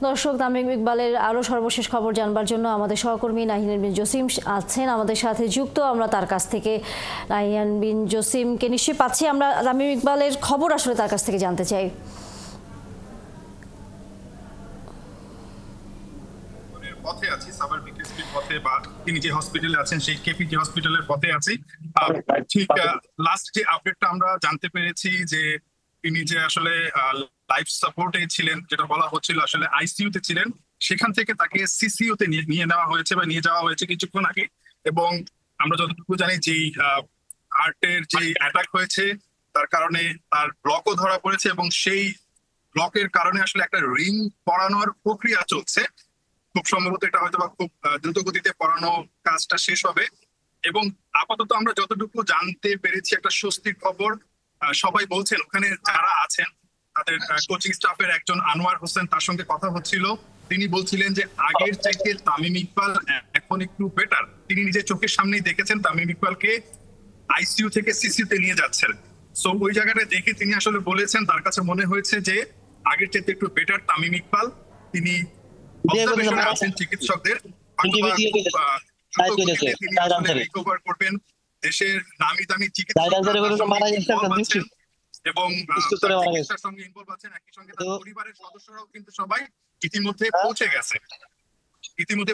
দর্শক, তামিম ইকবালের আরো সর্বশেষ খবর জানবার জন্য আমাদের সহকর্মী নাহিয়ান বিন জসিম আছেন আমাদের সাথে যুক্ত। আমরা তার কাছ থেকে নাহিয়ান বিন জসিমকে নিশ্চয়ই পাচ্ছি। আমরা তামিম ইকবালের খবর আসলে তার কাছ থেকে জানতে চাই। পথে আছি, সাভার বিকেএসপির পথে, বা তিনি যে হসপিটালে আছেন সেই কেপিজি হসপিটালের পথে আছি। ঠিক লাস্ট যে আপডেটটা আমরা জানতে পেরেছি যে তিনি যে আসলে লাইফ সাপোর্টে ছিলেন, যেটা বলা হচ্ছিল আসলে আইসিইউ তে ছিলেন, সেখান থেকে তাকে সিসিইউ তে নিয়ে নেওয়া হয়েছে বা নিয়ে যাওয়া হয়েছে কিছুক্ষণ আগে। এবং আমরা যতটুকু জানি যে হার্টের যে অ্যাটাক হয়েছে তার কারণে তার ব্লকও ধরা পড়েছে এবং সেই ব্লকের কারণে আসলে একটা রিং পরানোর প্রক্রিয়া চলছে। খুব সম্ভবত এটা হয়তো বা খুব দ্রুত গতিতে পড়ানো কাজটা শেষ হবে। এবং আপাতত আমরা যতটুকু জানতে পেরেছি একটা স্বস্তির খবর। সবাই বলছেন, ওখানে যারা আছেন তাদের কোচিং স্টাফের একজন আনোয়ার হোসেন, তার সঙ্গে কথা হচ্ছিল, তিনি বলছিলেন যে আগের চাইতে তামিম ইকবাল এখন একটু বেটার। তিনি নিজের চোখের সামনেই দেখেছেন তামিম ইকবালকে আইসিইউ থেকে সিসিইউ তে নিয়ে যাচ্ছেন। সো ওই জায়গাটা দেখে তিনি আসলে বলেছেন তার কাছে মনে হয়েছে যে আগের চাইতে একটু বেটার তামিম ইকবাল। তিনি অবজারভেশনে আছেন চিকিৎসকদের, রিকভার করবেন। দেশের নামি দামি চিকিৎসক এবং চিকিৎসার সঙ্গে ইনভলভ আছেন, একই সঙ্গে তার পরিবারের সদস্যরাও কিন্তু সবাই ইতিমধ্যে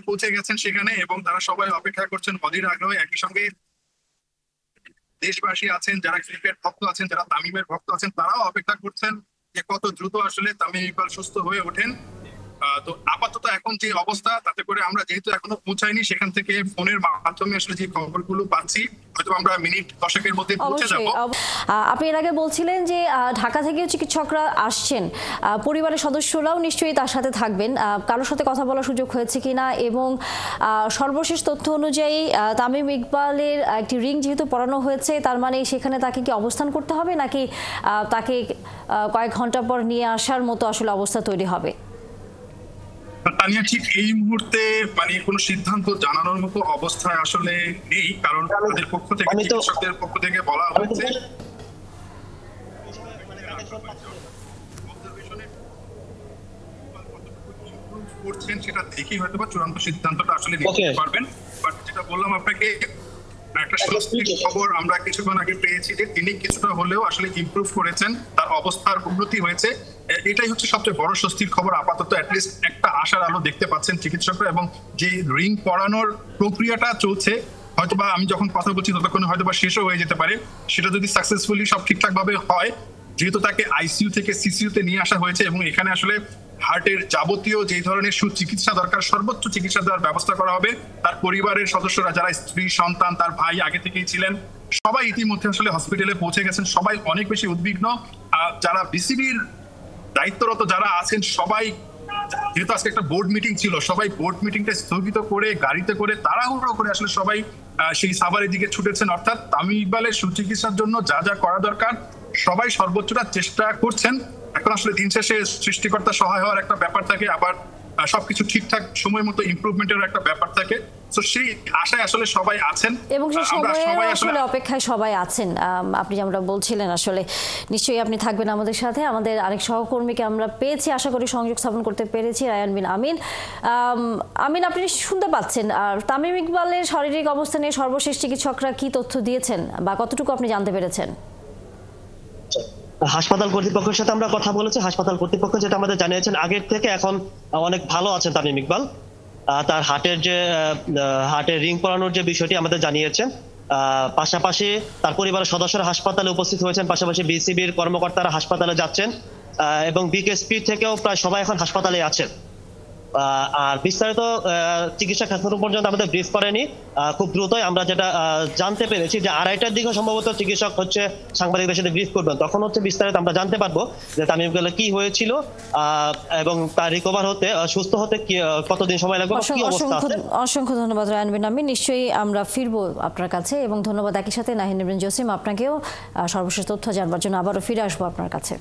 পৌঁছে গেছেন সেখানে, এবং তারা সবাই অপেক্ষা করছেন অধীর আগ্রহে। একই সঙ্গে দেশবাসী আছেন, যারা ক্রিকেট ভক্ত আছেন, যারা তামিমের ভক্ত আছেন, তারাও অপেক্ষা করছেন যে কত দ্রুত আসলে তামিম ইকবাল সুস্থ হয়ে ওঠেন। তো আপাতত এখন যে অবস্থা, তাতে করে আমরা যেহেতু এখনো পৌঁছাইনি, সেখান থেকে ফোনের মাধ্যমে আসলে যে খবরগুলো পাচ্ছি, হয়তো আমরা মিনিট 10-এর মধ্যে পৌঁছে যাব। আপনি এর আগে বলছিলেন যে ঢাকা থেকেও চিকিৎসকরা আসছেন, পরিবারের সদস্যরাও নিশ্চয়ই তার সাথে থাকবেন। কারোর সাথে কথা বলার সুযোগ হয়েছে কিনা, এবং সর্বশেষ তথ্য অনুযায়ী তামিম ইকবালের একটি রিং যেহেতু পরানো হয়েছে, তার মানে সেখানে তাকে কি অবস্থান করতে হবে, নাকি তাকে কয়েক ঘন্টা পর নিয়ে আসার মতো আসলে অবস্থা তৈরি হবে? তানিয়া, ঠিক এই মুহূর্তে মানে কোনো সিদ্ধান্ত জানানোর মতো অবস্থায় আসলে নেই, কারণ তাদের পক্ষ থেকে, চিকিৎসকদের পক্ষ থেকে বলা হয়েছে করছেন, সেটা দেখেই হয়তো বা চূড়ান্ত সিদ্ধান্তটা আসলে নিতে পারবেন। বাট যেটা বললাম আপনাকে, একটা স্বস্তির খবর আমরা কিছুক্ষণ আগে পেয়েছি যে তিনি কিছুটা হলেও আসলে ইমপ্রুভ করেছেন, তার অবস্থার উন্নতি হয়েছে। এটাই হচ্ছে সবচেয়ে বড় স্বস্তির খবর। আপাতত অ্যাটলিস্ট একটা আশার আলো দেখতে পাচ্ছেন চিকিৎসকরা, এবং যে রিং পরানোর প্রক্রিয়াটা চলছে, হয়তোবা আমি যখন কথা বলছি ততক্ষণ হয়তোবা শেষও হয়ে যেতে পারে। সেটা যদি সাকসেসফুলি সব ঠিকঠাক ভাবে হয়, যেহেতু তাকে আইসিইউ থেকে সিসিইউ তে নিয়ে আসা হয়েছে এবং এখানে আসলে হার্টের যাবতীয় যে ধরনের সুচিকিৎসা দরকার, সর্বোচ্চ চিকিৎসা দেওয়ার ব্যবস্থা করা হবে। তার পরিবারের সদস্যরা, যারা স্ত্রী, সন্তান, তার ভাই আগে থেকেই ছিলেন, সবাই ইতিমধ্যে আসলে হসপিটালে পৌঁছে গেছেন। সবাই অনেক বেশি উদ্বিগ্ন। যারা বিসিবির দায়িত্বরত যারা আছেন, সবাই, যেহেতু আজকে একটা বোর্ড মিটিং ছিল, সবাই বোর্ড মিটিংটা স্থগিত করে গাড়িতে করে তাড়াহুড়ো করে আসলে সবাই সেই সাভারের দিকে ছুটেছেন। অর্থাৎ তামিম ইকবালের সুচিকিৎসার জন্য যা যা করা দরকার সবাই সর্বোচ্চটা চেষ্টা করছেন। এখন আসলে দিন শেষে সৃষ্টিকর্তা সহায় হওয়ার একটা ব্যাপার থাকে, আবার সবকিছু ঠিকঠাক সময় মতো ইমপ্রুভমেন্টের একটা ব্যাপার থাকে। তো সেই আশায় আসলে সবাই আছেন, এবং সেই সময়ের আসলে অপেক্ষায় সবাই আছেন। আপনি যেমনটা বলছিলেন, আসলে নিশ্চয়ই আপনি থাকবেন আমাদের সাথে। আমাদের আরেক সহকর্মীকে আমরা পেয়েছি, আশা করি সংযোগ স্থাপন করতে পেরেছি, রায়ান বিন আমিন। আমিন, আপনি শুনতে পাচ্ছেন? আর তামিম ইকবালের শারীরিক অবস্থা নিয়ে সর্বশেষ চিকিৎসকরা কি তথ্য দিয়েছেন, বা কতটুকু আপনি জানতে পেরেছেন? হাসপাতাল কর্তৃপক্ষের সাথে আমরা কথা বলেছি। হাসপাতাল কর্তৃপক্ষ যেটা আমাদের জানিয়েছেন, আগের থেকে এখন অনেক ভালো আছেন তামিম ইকবাল। তার হার্টের রিং পরানোর যে বিষয়টি আমাদের জানিয়েছেন। পাশাপাশি তার পরিবারের সদস্যরা হাসপাতালে উপস্থিত হয়েছেন, পাশাপাশি বিসিবির কর্মকর্তারা হাসপাতালে যাচ্ছেন, এবং বিকেএসপি থেকেও প্রায় সবাই এখন হাসপাতালে আছেন। আর বিস্তারিত চিকিৎসা এখনো পর্যন্ত আমাদের ব্রিফ করেনি। খুব দ্রুতই আমরা যেটা জানতে পেরেছি যে 2:30টার দিকে সম্ভবত চিকিৎসক সাংবাদিকদের সাথে ব্রিফ করবেন, তখন বিস্তারিত আমরা জানতে পারবো যে তামিম ইকবালের কি হয়েছিল এবং তার রিকভার হতে, সুস্থ হতে কতদিন সময় লাগবে, কি অবস্থা আছে। অসংখ্য ধন্যবাদ রায়ান বিন আমিন। নিশ্চয়ই আমরা ফিরবো আপনার কাছে, এবং ধন্যবাদ একই সাথে নাহিয়ান বিন জসিম, আপনাকেও সর্বশেষ তথ্য জানবার জন্য আবারও ফিরে আসবো আপনার কাছে।